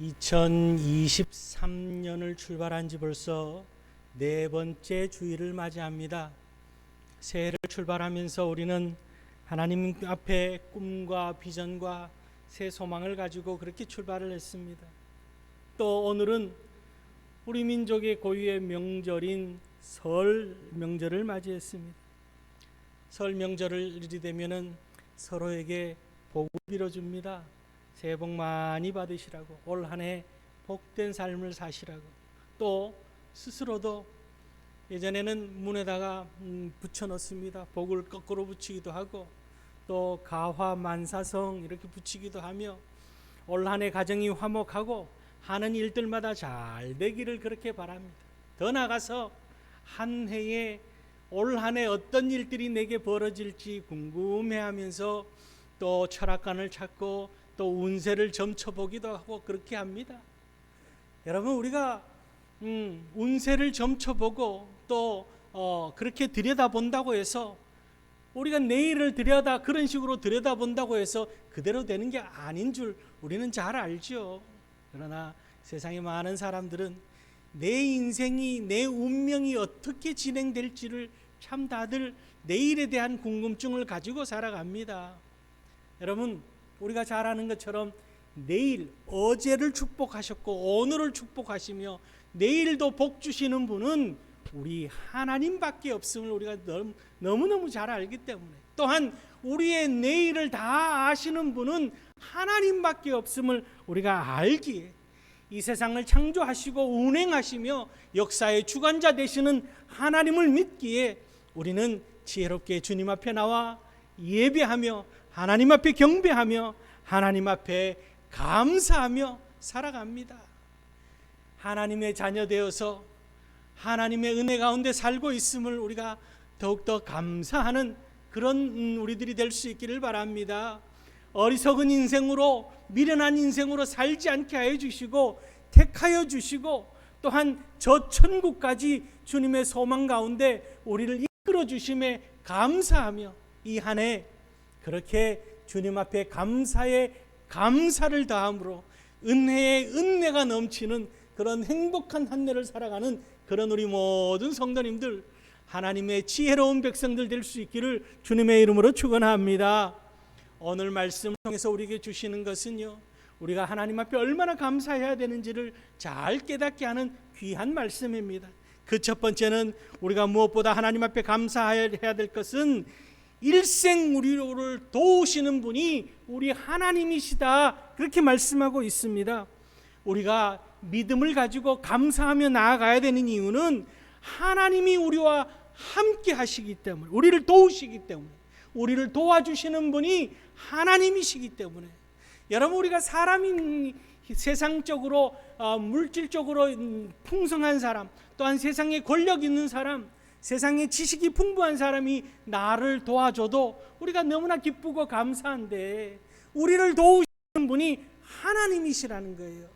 2023년을 출발한 지 벌써 네 번째 주일을 맞이합니다. 새해를 출발하면서 우리는 하나님 앞에 꿈과 비전과 새 소망을 가지고 그렇게 출발을 했습니다. 또 오늘은 우리 민족의 고유의 명절인 설 명절을 맞이했습니다. 설 명절이 되면은 서로에게 복을 빌어줍니다. 새해 복 많이 받으시라고, 올 한 해 복된 삶을 사시라고, 또 스스로도 예전에는 문에다가 붙여놓습니다. 복을 거꾸로 붙이기도 하고 또 가화 만사성 이렇게 붙이기도 하며 올 한 해 가정이 화목하고 하는 일들마다 잘 되기를 그렇게 바랍니다. 더 나아가서 한 해에 올 한 해 어떤 일들이 내게 벌어질지 궁금해하면서 또 철학관을 찾고 또 운세를 점쳐보기도 하고 그렇게 합니다. 여러분, 우리가 운세를 점쳐보고 또 그렇게 들여다본다고 해서 우리가 내일을 그런 식으로 들여다본다고 해서 그대로 되는 게 아닌 줄 우리는 잘 알죠. 그러나 세상의 많은 사람들은 내 인생이, 내 운명이 어떻게 진행될지를 참 다들 내일에 대한 궁금증을 가지고 살아갑니다. 여러분, 우리가 잘 아는 것처럼 내일, 어제를 축복하셨고 오늘을 축복하시며 내일도 복 주시는 분은 우리 하나님밖에 없음을 우리가 너무너무 잘 알기 때문에, 또한 우리의 내일을 다 아시는 분은 하나님밖에 없음을 우리가 알기에 이 세상을 창조하시고 운행하시며 역사의 주관자 되시는 하나님을 믿기에 우리는 지혜롭게 주님 앞에 나와 예배하며 하나님 앞에 경배하며 하나님 앞에 감사하며 살아갑니다. 하나님의 자녀 되어서 하나님의 은혜 가운데 살고 있음을 우리가 더욱더 감사하는 그런 우리들이 될 수 있기를 바랍니다. 어리석은 인생으로, 미련한 인생으로 살지 않게 하여 주시고 택하여 주시고 또한 저 천국까지 주님의 소망 가운데 우리를 이끌어 주심에 감사하며 이 한 해 그렇게 주님 앞에 감사의 감사를 다함으로 은혜의 은혜가 넘치는 그런 행복한 한 해를 살아가는 그런 우리 모든 성도님들, 하나님의 지혜로운 백성들 될 수 있기를 주님의 이름으로 축원합니다. 오늘 말씀을 통해서 우리에게 주시는 것은요, 우리가 하나님 앞에 얼마나 감사해야 되는지를 잘 깨닫게 하는 귀한 말씀입니다. 그 첫 번째는 우리가 무엇보다 하나님 앞에 감사해야 될 것은 일생 우리를 도우시는 분이 우리 하나님이시다, 그렇게 말씀하고 있습니다. 우리가 믿음을 가지고 감사하며 나아가야 되는 이유는 하나님이 우리와 함께 하시기 때문에, 우리를 도우시기 때문에, 우리를 도와주시는 분이 하나님이시기 때문에. 여러분, 우리가 사람이 세상적으로 물질적으로 풍성한 사람, 또한 세상에 권력 있는 사람, 세상에 지식이 풍부한 사람이 나를 도와줘도 우리가 너무나 기쁘고 감사한데 우리를 도우시는 분이 하나님이시라는 거예요.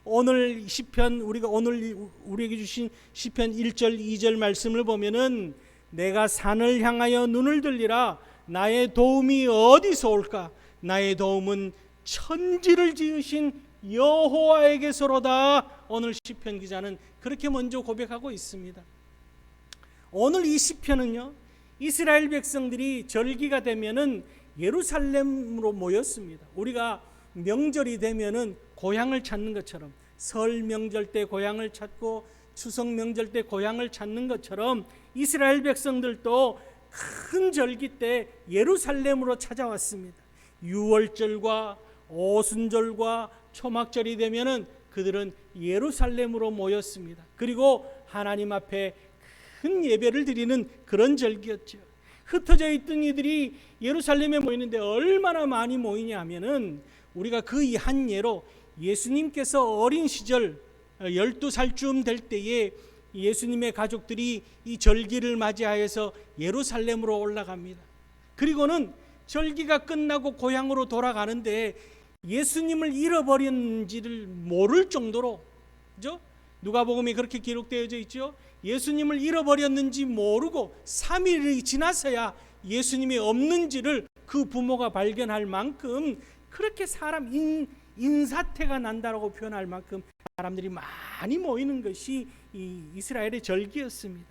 오늘 시편, 우리가 오늘 우리에게 주신 시편 1절 2절 말씀을 보면은 내가 산을 향하여 눈을 들리라 나의 도움이 어디서 올까? 나의 도움은 천지를 지으신 여호와에게서로다. 오늘 시편 기자는 그렇게 먼저 고백하고 있습니다. 오늘 이 시편은요, 이스라엘 백성들이 절기가 되면은 예루살렘으로 모였습니다. 우리가 명절이 되면은 고향을 찾는 것처럼, 설 명절 때 고향을 찾고 추석 명절 때 고향을 찾는 것처럼 이스라엘 백성들도 큰 절기 때 예루살렘으로 찾아왔습니다. 유월절과 오순절과 초막절이 되면은 그들은 예루살렘으로 모였습니다. 그리고 하나님 앞에 큰 예배를 드리는 그런 절기였죠. 흩어져 있던 이들이 예루살렘에 모이는데 얼마나 많이 모이냐 하면은 우리가 그 한 예로 예수님께서 어린 시절 12살쯤 될 때에 예수님의 가족들이 이 절기를 맞이하여서 예루살렘으로 올라갑니다. 그리고는 절기가 끝나고 고향으로 돌아가는데 예수님을 잃어버렸는지를 모를 정도로, 그죠? 누가복음에 그렇게 기록되어져 있죠. 예수님을 잃어버렸는지 모르고 3일이 지나서야 예수님이 없는지를 그 부모가 발견할 만큼 그렇게 사람 인사태가 난다라고 표현할 만큼 사람들이 많이 모이는 것이 이 이스라엘의 절기였습니다.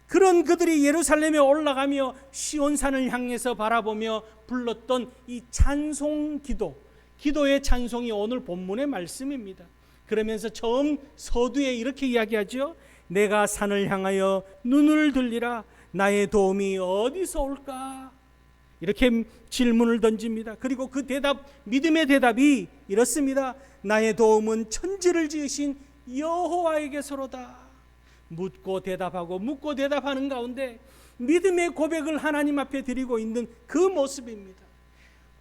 그런 그들이 예루살렘에 올라가며 시온산을 향해서 바라보며 불렀던 이 찬송 기도의 찬송이 오늘 본문의 말씀입니다. 그러면서 처음 서두에 이렇게 이야기하죠. 내가 산을 향하여 눈을 들리라. 나의 도움이 어디서 올까? 이렇게 질문을 던집니다. 그리고 그 믿음의 대답이 이렇습니다. 나의 도움은 천지를 지으신 여호와에게서로다. 묻고 대답하고 묻고 대답하는 가운데 믿음의 고백을 하나님 앞에 드리고 있는 그 모습입니다.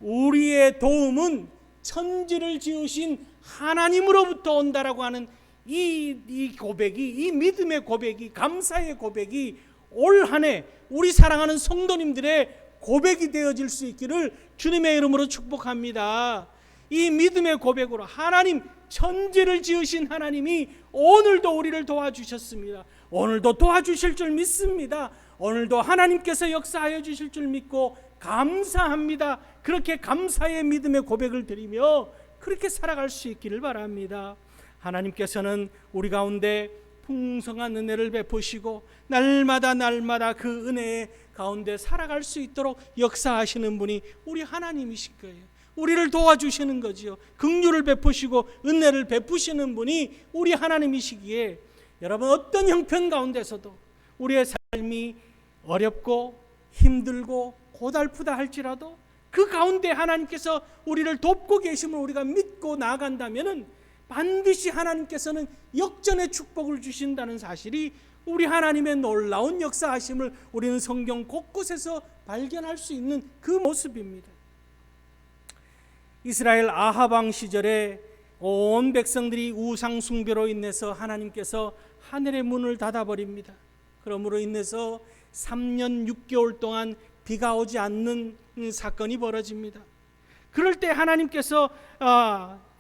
우리의 도움은 천지를 지으신 하나님으로부터 온다라고 하는 이 고백이, 이 믿음의 고백이, 감사의 고백이 올 한 해 우리 사랑하는 성도님들의 고백이 되어질 수 있기를 주님의 이름으로 축복합니다. 이 믿음의 고백으로 하나님, 천지를 지으신 하나님이 오늘도 우리를 도와주셨습니다. 오늘도 도와주실 줄 믿습니다. 오늘도 하나님께서 역사하여 주실 줄 믿고 감사합니다. 그렇게 감사의 믿음의 고백을 드리며 그렇게 살아갈 수 있기를 바랍니다. 하나님께서는 우리 가운데 풍성한 은혜를 베푸시고 날마다 그 은혜 가운데 살아갈 수 있도록 역사하시는 분이 우리 하나님이실 거예요. 우리를 도와주시는 거지요. 긍휼을 베푸시고 은혜를 베푸시는 분이 우리 하나님이시기에 여러분 어떤 형편 가운데서도 우리의 삶이 어렵고 힘들고 고달프다 할지라도 그 가운데 하나님께서 우리를 돕고 계심을 우리가 믿고 나아간다면 반드시 하나님께서는 역전의 축복을 주신다는 사실이 우리 하나님의 놀라운 역사하심을 우리는 성경 곳곳에서 발견할 수 있는 그 모습입니다. 이스라엘 아합 왕 시절에 온 백성들이 우상 숭배로 인해서 하나님께서 하늘의 문을 닫아버립니다. 그러므로 인해서 3년 6개월 동안 비가 오지 않는 사건이 벌어집니다. 그럴 때 하나님께서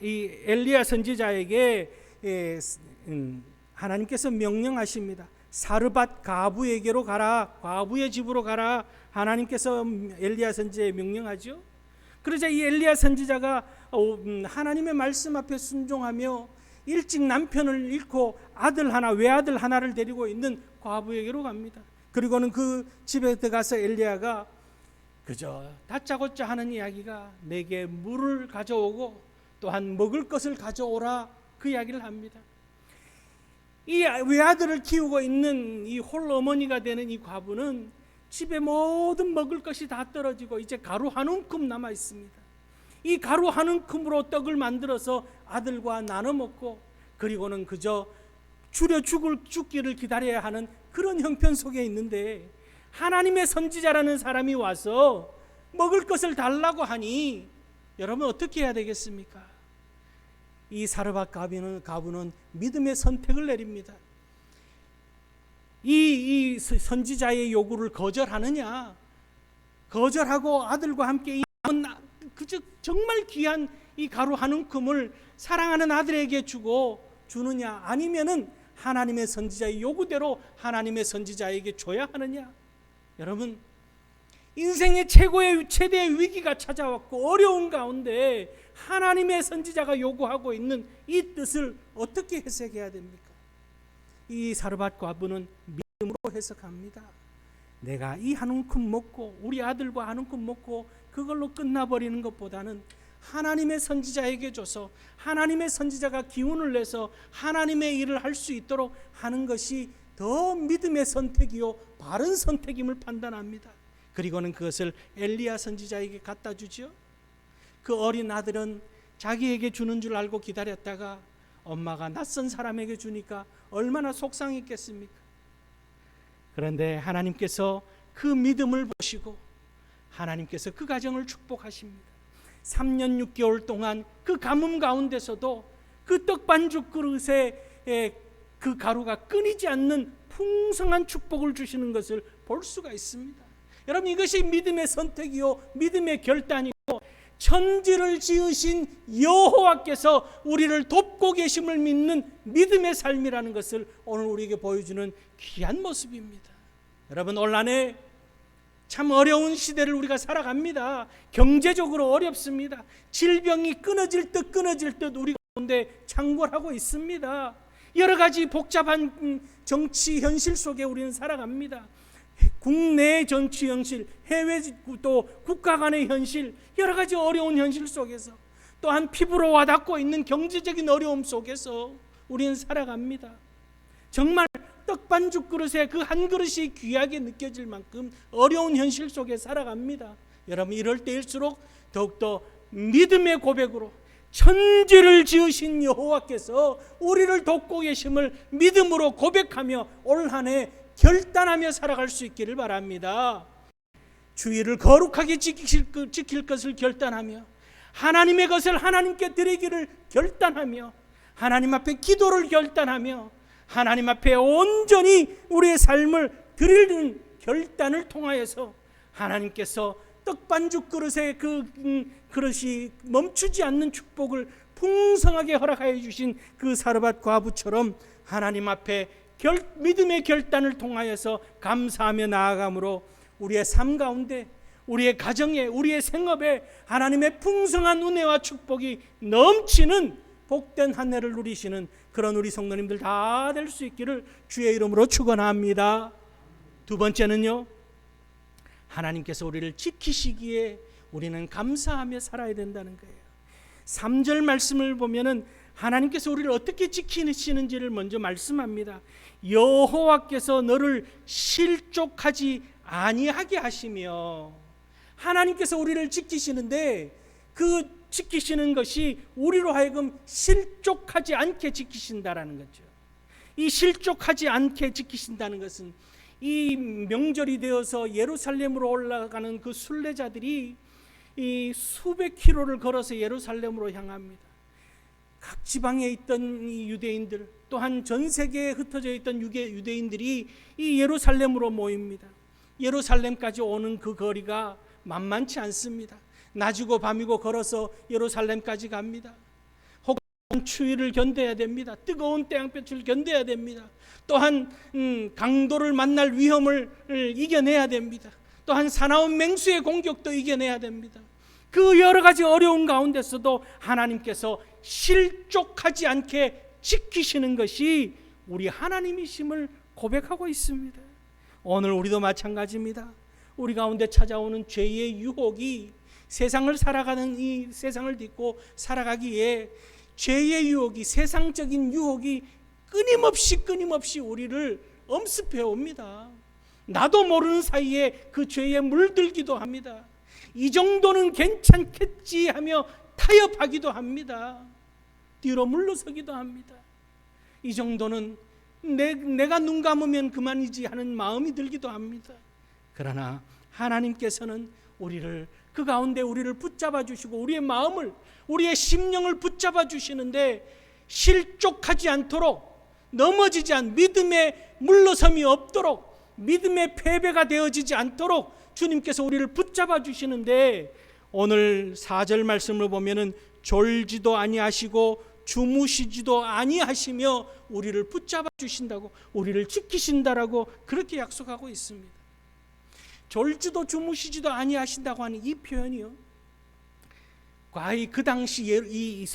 이 엘리야 선지자에게 하나님께서 명령하십니다. 사르밧 과부에게로 가라. 과부의 집으로 가라. 하나님께서 엘리야 선지자에 명령하죠. 그러자 이 엘리야 선지자가 하나님의 말씀 앞에 순종하며 일찍 남편을 잃고 외아들 하나를 데리고 있는 과부에게로 갑니다. 그리고는 그 집에 들어가서 엘리야가 그저 다짜고짜 하는 이야기가 내게 물을 가져오고 또한 먹을 것을 가져오라 그 이야기를 합니다. 이 외아들을 키우고 있는 이 홀어머니가 되는 이 과부는 집에 모든 먹을 것이 다 떨어지고 이제 가루 한 움큼 남아 있습니다. 이 가루 한 움큼으로 떡을 만들어서 아들과 나눠 먹고 그리고는 그저 죽기를 기다려야 하는 그런 형편 속에 있는데 하나님의 선지자라는 사람이 와서 먹을 것을 달라고 하니 여러분 어떻게 해야 되겠습니까? 이 사르밧 과부는 믿음의 선택을 내립니다. 이 선지자의 요구를 거절하느냐, 거절하고 아들과 함께 그저 정말 귀한 이 가루 한 움큼을 사랑하는 아들에게 주느냐, 아니면은 하나님의 선지자의 요구대로 하나님의 선지자에게 줘야 하느냐. 여러분 인생의 최대의 위기가 찾아왔고 어려운 가운데 하나님의 선지자가 요구하고 있는 이 뜻을 어떻게 해석해야 됩니까? 이 사르밧 과부는 믿음으로 해석합니다. 내가 이 한 움큼 먹고 우리 아들과 한 움큼 먹고 그걸로 끝나버리는 것보다는 하나님의 선지자에게 줘서 하나님의 선지자가 기운을 내서 하나님의 일을 할 수 있도록 하는 것이 더 믿음의 선택이요 바른 선택임을 판단합니다. 그리고는 그것을 엘리야 선지자에게 갖다 주죠. 그 어린 아들은 자기에게 주는 줄 알고 기다렸다가 엄마가 낯선 사람에게 주니까 얼마나 속상했겠습니까? 그런데 하나님께서 그 믿음을 보시고 하나님께서 그 가정을 축복하십니다. 3년 6개월 동안 그 가뭄 가운데서도 그 떡반죽 그릇에 그 가루가 끊이지 않는 풍성한 축복을 주시는 것을 볼 수가 있습니다. 여러분 이것이 믿음의 선택이요 믿음의 결단이고 천지를 지으신 여호와께서 우리를 돕고 계심을 믿는 믿음의 삶이라는 것을 오늘 우리에게 보여주는 귀한 모습입니다. 여러분 올 한해 참 어려운 시대를 우리가 살아갑니다. 경제적으로 어렵습니다. 질병이 끊어질 듯 우리 가운데 창궐하고 있습니다. 여러 가지 복잡한 정치 현실 속에 우리는 살아갑니다. 국내 정치 현실, 해외 또 국가 간의 현실, 여러 가지 어려운 현실 속에서, 또한 피부로 와닿고 있는 경제적인 어려움 속에서 우리는 살아갑니다. 정말 떡반죽 그릇에 그 한 그릇이 귀하게 느껴질 만큼 어려운 현실 속에 살아갑니다. 여러분, 이럴 때일수록 더욱더 믿음의 고백으로 천지를 지으신 여호와께서 우리를 돕고 계심을 믿음으로 고백하며 올 한 해 결단하며 살아갈 수 있기를 바랍니다. 주의를 거룩하게 지킬 것을 결단하며, 하나님의 것을 하나님께 드리기를 결단하며, 하나님 앞에 기도를 결단하며, 하나님 앞에 온전히 우리의 삶을 드리는 결단을 통하여서 하나님께서 떡반죽 그릇에 그릇이 멈추지 않는 축복을 풍성하게 허락하여 주신 그 사르밧 과부처럼 하나님 앞에 믿음의 결단을 통하여서 감사하며 나아감으로 우리의 삶 가운데, 우리의 가정에, 우리의 생업에 하나님의 풍성한 은혜와 축복이 넘치는 복된 한 해를 누리시는 그런 우리 성도님들 다 될 수 있기를 주의 이름으로 축원합니다. 두 번째는요, 하나님께서 우리를 지키시기에 우리는 감사하며 살아야 된다는 거예요. 3절 말씀을 보면은 하나님께서 우리를 어떻게 지키시는지를 먼저 말씀합니다. 여호와께서 너를 실족하지 아니하게 하시며, 하나님께서 우리를 지키시는데 그 지키시는 것이 우리로 하여금 실족하지 않게 지키신다라는 거죠. 이 실족하지 않게 지키신다는 것은 이 명절이 되어서 예루살렘으로 올라가는 그 순례자들이 이 수백 킬로를 걸어서 예루살렘으로 향합니다. 각 지방에 있던 이 유대인들, 또한 전 세계에 흩어져 있던 유대인들이 이 예루살렘으로 모입니다. 예루살렘까지 오는 그 거리가 만만치 않습니다. 낮이고 밤이고 걸어서 예루살렘까지 갑니다. 혹은 추위를 견뎌야 됩니다. 뜨거운 태양볕을 견뎌야 됩니다. 또한 강도를 만날 위험을 이겨내야 됩니다. 또한 사나운 맹수의 공격도 이겨내야 됩니다. 그 여러 가지 어려운 가운데서도 하나님께서 실족하지 않게 지키시는 것이 우리 하나님이심을 고백하고 있습니다. 오늘 우리도 마찬가지입니다. 우리 가운데 찾아오는 죄의 유혹이, 세상을 살아가는 이 세상을 딛고 살아가기에 죄의 유혹이, 세상적인 유혹이 끊임없이 우리를 엄습해 옵니다. 나도 모르는 사이에 그 죄에 물들기도 합니다. 이 정도는 괜찮겠지 하며 타협하기도 합니다. 뒤로 물러서기도 합니다. 이 정도는 내가 눈 감으면 그만이지 하는 마음이 들기도 합니다. 그러나 하나님께서는 우리를 그 가운데 우리를 붙잡아 주시고 우리의 마음을, 우리의 심령을 붙잡아 주시는데 실족하지 않도록, 넘어지지 않, 믿음의 물러섬이 없도록, 믿음의 패배가 되어지지 않도록 주님께서 우리를 붙잡아 주시는데, 오늘 4절 말씀을 보면은 졸지도 아니하시고 주무시지도 아니하시며 우리를 붙잡아 주신다고, 우리를 지키신다라고 그렇게 약속하고 있습니다. 졸지도 주무시지도 아니하신다고 하는 이 표현이요, 과히 그 당시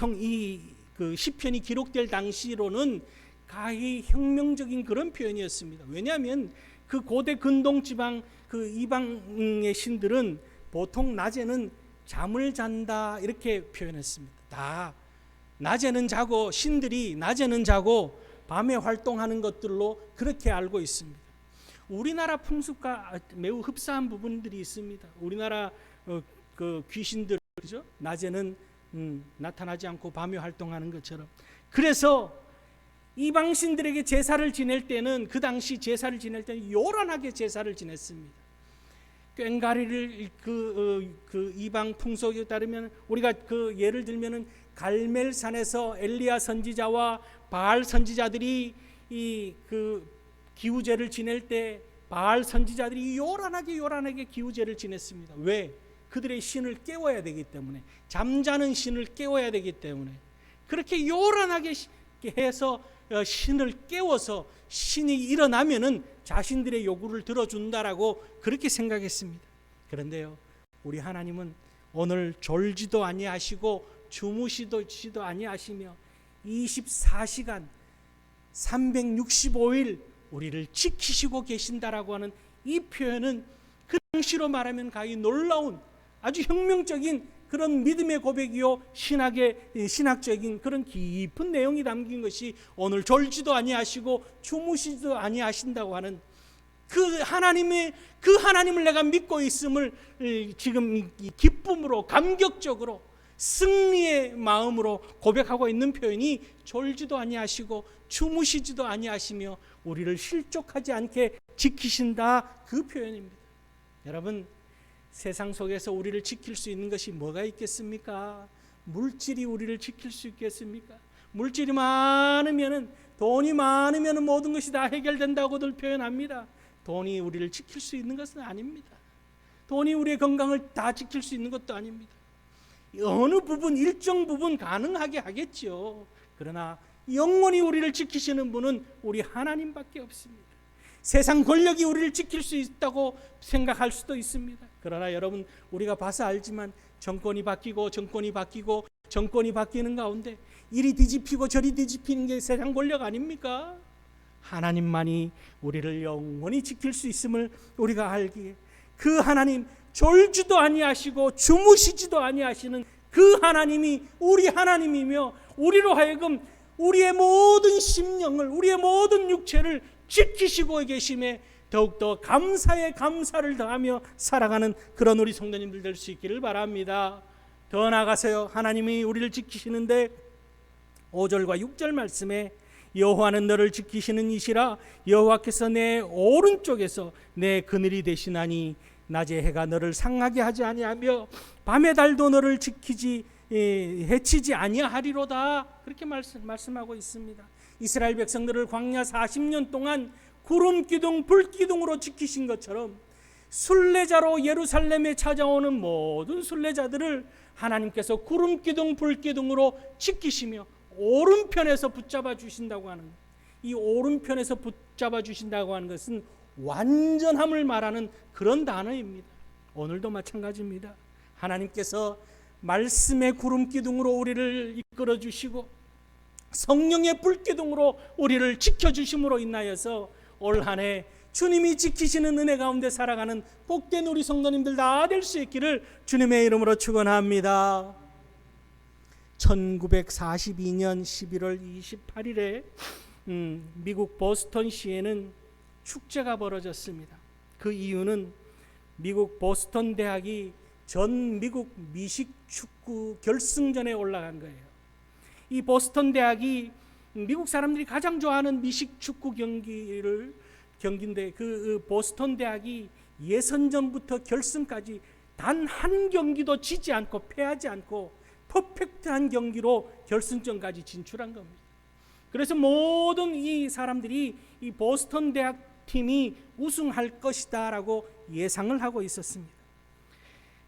그 시편이 기록될 당시로는 가히 혁명적인 그런 표현이었습니다. 왜냐하면 그 고대 근동 지방 그 이방의 신들은 보통 낮에는 잠을 잔다 이렇게 표현했습니다. 다 낮에는 자고, 신들이 낮에는 자고 밤에 활동하는 것들로 그렇게 알고 있습니다. 우리나라 풍습과 매우 흡사한 부분들이 있습니다. 우리나라 그 귀신들, 그죠? 낮에는 나타나지 않고 밤에 활동하는 것처럼. 그래서 이방신들에게 제사를 지낼 때는, 그 당시 제사를 지낼 때는 요란하게 제사를 지냈습니다. 꽹가리를 그 이방 풍속에 따르면, 우리가 그 예를 들면은 갈멜산에서 엘리야 선지자와 바알 선지자들이 이 그 기우제를 지낼 때 바알 선지자들이 요란하게 기우제를 지냈습니다. 왜? 그들의 신을 깨워야 되기 때문에, 잠자는 신을 깨워야 되기 때문에 그렇게 요란하게 해서 신을 깨워서 신이 일어나면은 자신들의 요구를 들어준다라고 그렇게 생각했습니다. 그런데요, 우리 하나님은 오늘 졸지도 아니하시고 주무시지도 아니하시며 24시간 365일 우리를 지키시고 계신다라고 하는 이 표현은 그 당시로 말하면 가히 놀라운 아주 혁명적인 그런 믿음의 고백이요, 신학적인 그런 깊은 내용이 담긴 것이 오늘 졸지도 아니하시고 주무시지도 아니하신다고 하는 그 하나님을 내가 믿고 있음을 지금 기쁨으로, 감격적으로, 승리의 마음으로 고백하고 있는 표현이 졸지도 아니하시고 주무시지도 아니하시며 우리를 실족하지 않게 지키신다, 그 표현입니다. 여러분, 세상 속에서 우리를 지킬 수 있는 것이 뭐가 있겠습니까? 물질이 우리를 지킬 수 있겠습니까? 물질이 많으면, 돈이 많으면 모든 것이 다 해결된다고들 표현합니다. 돈이 우리를 지킬 수 있는 것은 아닙니다. 돈이 우리의 건강을 다 지킬 수 있는 것도 아닙니다. 어느 부분, 일정 부분 가능하게 하겠죠. 그러나 영원히 우리를 지키시는 분은 우리 하나님밖에 없습니다. 세상 권력이 우리를 지킬 수 있다고 생각할 수도 있습니다. 그러나 여러분, 우리가 봐서 알지만 정권이 바뀌고 정권이 바뀌는 가운데 이리 뒤집히고 저리 뒤집히는 게 세상 권력 아닙니까? 하나님만이 우리를 영원히 지킬 수 있음을 우리가 알기에, 그 하나님, 졸지도 아니하시고 주무시지도 아니하시는 그 하나님이 우리 하나님이며 우리로 하여금 우리의 모든 심령을, 우리의 모든 육체를 지키시고 계심에 더욱더 감사에 감사를 더하며 살아가는 그런 우리 성도님들 될 수 있기를 바랍니다. 더 나아가서요, 하나님이 우리를 지키시는데 5절과 6절 말씀에 여호와는 너를 지키시는 이시라, 여호와께서 내 오른쪽에서 내 그늘이 되시나니 낮에 해가 너를 상하게 하지 아니하며 밤의 달도 너를 지키지 해치지 아니하리로다, 그렇게 말씀하고 있습니다. 이스라엘 백성들을 광야 40년 동안 구름 기둥 불 기둥으로 지키신 것처럼 순례자로 예루살렘에 찾아오는 모든 순례자들을 하나님께서 구름 기둥 불 기둥으로 지키시며 오른편에서 붙잡아 주신다고 하는, 이 오른편에서 붙잡아 주신다고 하는 것은 완전함을 말하는 그런 단어입니다. 오늘도 마찬가지입니다. 하나님께서 말씀의 구름 기둥으로 우리를 이끌어 주시고 성령의 불 기둥으로 우리를 지켜 주심으로 인하여서 올 한 해 주님이 지키시는 은혜 가운데 살아가는 복된 우리 성도님들 다 될 수 있기를 주님의 이름으로 축원합니다. 1942년 11월 28일에 미국 보스턴시에는 축제가 벌어졌습니다. 그 이유는 미국 보스턴 대학이 전 미국 미식 축구 결승전에 올라간 거예요. 이 보스턴 대학이 미국 사람들이 가장 좋아하는 미식 축구 경기인데 그 보스턴 대학이 예선전부터 결승까지 단 한 경기도 지지 않고 패하지 않고 퍼펙트한 경기로 결승전까지 진출한 겁니다. 그래서 모든 이 사람들이 이 보스턴 대학 팀이 우승할 것이다라고 예상을 하고 있었습니다.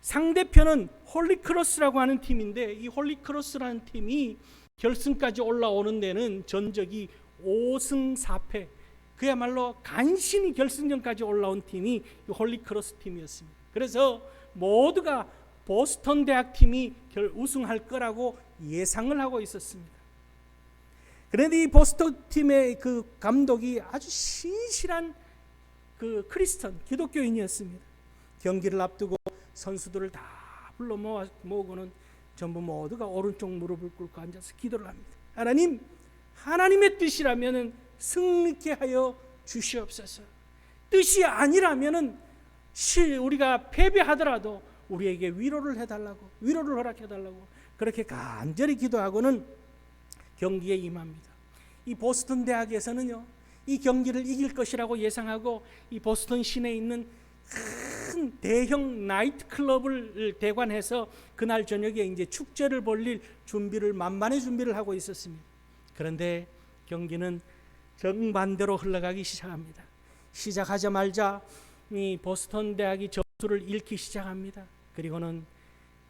상대편은 홀리크로스라고 하는 팀인데, 이 홀리크로스라는 팀이 결승까지 올라오는 데는 전적이 5승 4패, 그야말로 간신히 결승전까지 올라온 팀이 이 홀리크로스 팀이었습니다. 그래서 모두가 보스턴 대학 팀이 우승할 거라고 예상을 하고 있었습니다. 그런데 이 보스턴 팀의 그 감독이 아주 신실한 그 크리스천 기독교인이었습니다. 경기를 앞두고 선수들을 다 불러 모으고는 전부 모두가 오른쪽 무릎을 꿇고 앉아서 기도를 합니다. 하나님, 하나님의 뜻이라면 승리케 하여 주시옵소서. 뜻이 아니라면 우리가 패배하더라도 우리에게 위로를 해달라고, 위로를 허락해달라고 그렇게 간절히 기도하고는 경기에 임합니다. 이 보스턴 대학에서는요, 이 경기를 이길 것이라고 예상하고 이 보스턴 시내에 있는 큰 대형 나이트 클럽을 대관해서 그날 저녁에 이제 축제를 벌릴 만반의 준비를 하고 있었습니다. 그런데 경기는 정반대로 흘러가기 시작합니다. 시작하자마자 이 보스턴 대학이 점수를 잃기 시작합니다. 그리고는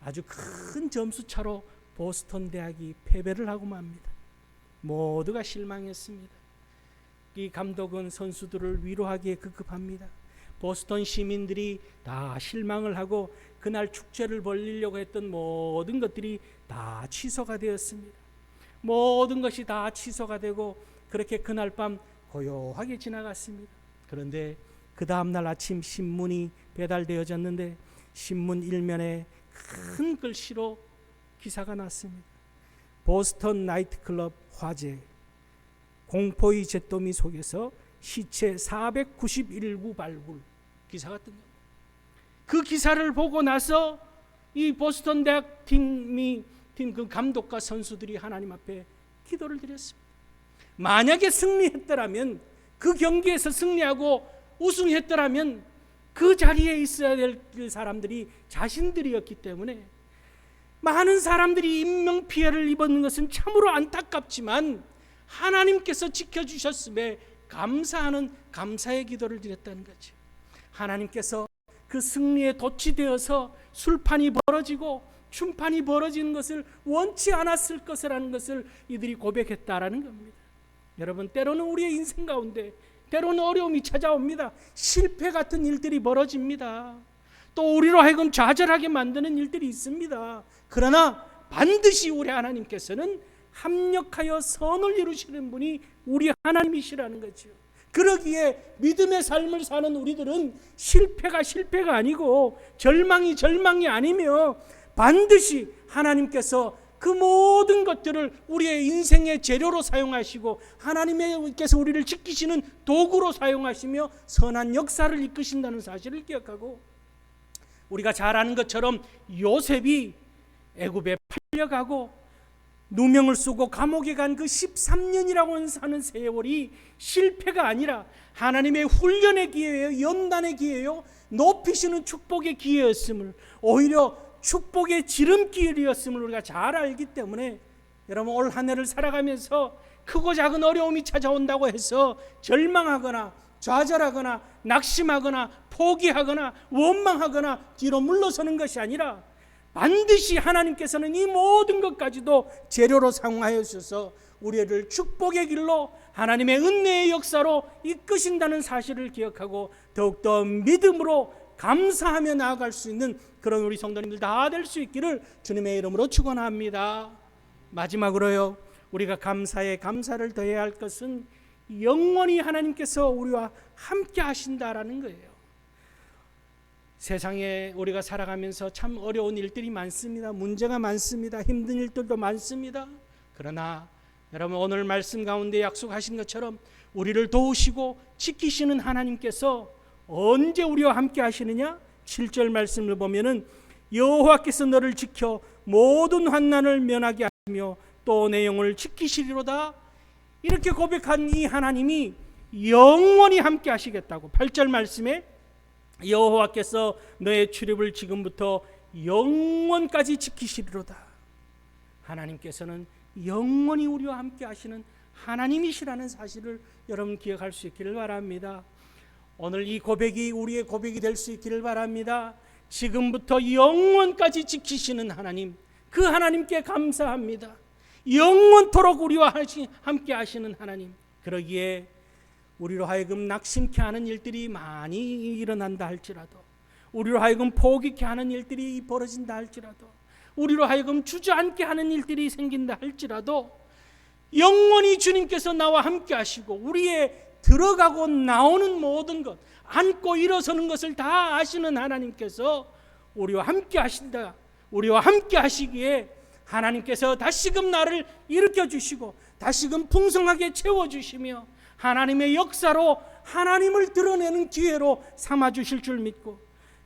아주 큰 점수 차로 보스턴 대학이 패배를 하고 맙니다. 모두가 실망했습니다. 이 감독은 선수들을 위로하기에 급급합니다. 보스턴 시민들이 다 실망을 하고 그날 축제를 벌이려고 했던 모든 것들이 다 취소가 되었습니다. 모든 것이 다 취소가 되고 그렇게 그날 밤 고요하게 지나갔습니다. 그런데 그 다음날 아침 신문이 배달되어졌는데 신문 일면에 큰 글씨로 기사가 났습니다. 보스턴 나이트클럽 화재, 공포의 잿더미 속에서 시체 491구 발굴, 기사가 뜬 겁니다. 그 기사를 보고 나서 이 보스턴 대학 팀 그 감독과 선수들이 하나님 앞에 기도를 드렸습니다. 만약에 승리했더라면, 그 경기에서 승리하고 우승했더라면 그 자리에 있어야 될 사람들이 자신들이었기 때문에 많은 사람들이 인명피해를 입은 것은 참으로 안타깝지만 하나님께서 지켜주셨음에 감사하는 감사의 기도를 드렸다는 거죠. 하나님께서 그 승리에 돛이 되어서 술판이 벌어지고 춤판이 벌어지는 것을 원치 않았을 것이라는 것을 이들이 고백했다라는 겁니다. 여러분, 때로는 우리의 인생 가운데 때로는 어려움이 찾아옵니다. 실패 같은 일들이 벌어집니다. 또 우리로 하여금 좌절하게 만드는 일들이 있습니다. 그러나 반드시 우리 하나님께서는 합력하여 선을 이루시는 분이 우리 하나님이시라는 거죠. 그러기에 믿음의 삶을 사는 우리들은 실패가 아니고 절망이 아니며 반드시 하나님께서 그 모든 것들을 우리의 인생의 재료로 사용하시고 하나님께서 우리를 지키시는 도구로 사용하시며 선한 역사를 이끄신다는 사실을 기억하고, 우리가 잘 아는 것처럼 요셉이 애굽에 팔려가고 누명을 쓰고 감옥에 간 그 13년이라고 하는 세월이 실패가 아니라 하나님의 훈련의 기회예요. 연단의 기회예요. 높이시는 축복의 기회였음을, 오히려 축복의 지름길이었음을 우리가 잘 알기 때문에 여러분, 올 한 해를 살아가면서 크고 작은 어려움이 찾아온다고 해서 절망하거나 좌절하거나 낙심하거나 포기하거나 원망하거나 뒤로 물러서는 것이 아니라 반드시 하나님께서는 이 모든 것까지도 재료로 사용하여 주셔서 우리를 축복의 길로 하나님의 은혜의 역사로 이끄신다는 사실을 기억하고 더욱더 믿음으로 감사하며 나아갈 수 있는 그런 우리 성도님들 다 될 수 있기를 주님의 이름으로 축원합니다. 마지막으로요, 우리가 감사에 감사를 더해야 할 것은 영원히 하나님께서 우리와 함께 하신다라는 거예요. 세상에 우리가 살아가면서 참 어려운 일들이 많습니다. 문제가 많습니다. 힘든 일들도 많습니다. 그러나 여러분, 오늘 말씀 가운데 약속하신 것처럼 우리를 도우시고 지키시는 하나님께서 언제 우리와 함께 하시느냐? 7절 말씀을 보면은 여호와께서 너를 지켜 모든 환난을 면하게 하시며 또 내 영혼을 지키시리로다. 이렇게 고백한 이 하나님이 영원히 함께 하시겠다고 8절 말씀에 여호와께서 너의 출입을 지금부터 영원까지 지키시리로다. 하나님께서는 영원히 우리와 함께 하시는 하나님이시라는 사실을 여러분 기억할 수 있기를 바랍니다. 오늘 이 고백이 우리의 고백이 될 수 있기를 바랍니다. 지금부터 영원까지 지키시는 하나님, 그 하나님께 감사합니다. 영원토록 우리와 함께 하시는 하나님, 그러기에 우리로 하여금 낙심케 하는 일들이 많이 일어난다 할지라도, 우리로 하여금 포기케 하는 일들이 벌어진다 할지라도, 우리로 하여금 주저앉게 하는 일들이 생긴다 할지라도 영원히 주님께서 나와 함께 하시고 우리의 들어가고 나오는 모든 것, 앉고 일어서는 것을 다 아시는 하나님께서 우리와 함께 하신다. 우리와 함께 하시기에 하나님께서 다시금 나를 일으켜 주시고 다시금 풍성하게 채워주시며 하나님의 역사로 하나님을 드러내는 기회로 삼아주실 줄 믿고,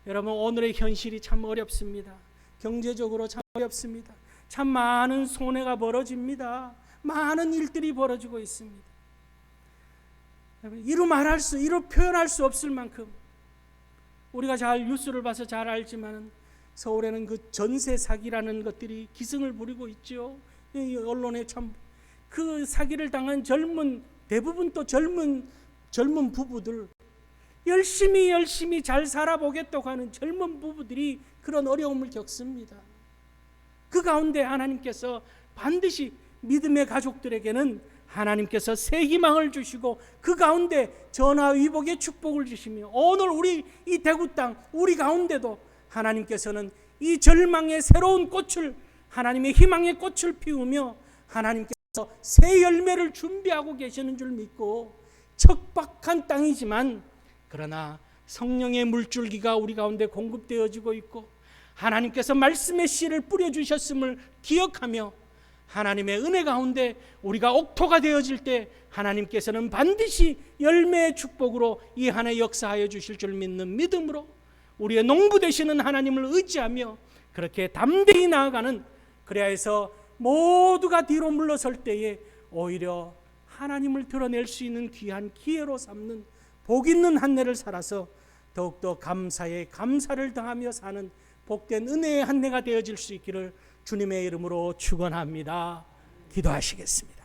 여러분, 오늘의 현실이 참 어렵습니다. 경제적으로 참 어렵습니다. 참 많은 손해가 벌어집니다. 많은 일들이 벌어지고 있습니다. 이루 표현할 수 없을 만큼 우리가 잘 뉴스를 봐서 잘 알지만 서울에는 그 전세 사기라는 것들이 기승을 부리고 있죠. 언론에 참 그 사기를 당한 대부분 또 젊은 부부들, 열심히 잘 살아보겠다고 하는 젊은 부부들이 그런 어려움을 겪습니다. 그 가운데 하나님께서 반드시 믿음의 가족들에게는 하나님께서 새 희망을 주시고 그 가운데 전화위복의 축복을 주시며 오늘 우리 이 대구 땅 우리 가운데도 하나님께서는 이 절망의 새로운 꽃을 하나님의 희망의 꽃을 피우며 하나님께서 새 열매를 준비하고 계시는 줄 믿고 척박한 땅이지만 그러나 성령의 물줄기가 우리 가운데 공급되어지고 있고 하나님께서 말씀의 씨를 뿌려주셨음을 기억하며 하나님의 은혜 가운데 우리가 옥토가 되어질 때 하나님께서는 반드시 열매의 축복으로 이 한 해 역사하여 주실 줄 믿는 믿음으로 우리의 농부 되시는 하나님을 의지하며 그렇게 담대히 나아가는, 그래야 해서 모두가 뒤로 물러설 때에 오히려 하나님을 드러낼 수 있는 귀한 기회로 삼는 복 있는 한 해를 살아서 더욱더 감사에 감사를 더하며 사는 복된 은혜의 한 해가 되어질 수 있기를 주님의 이름으로 축원합니다. 기도하시겠습니다.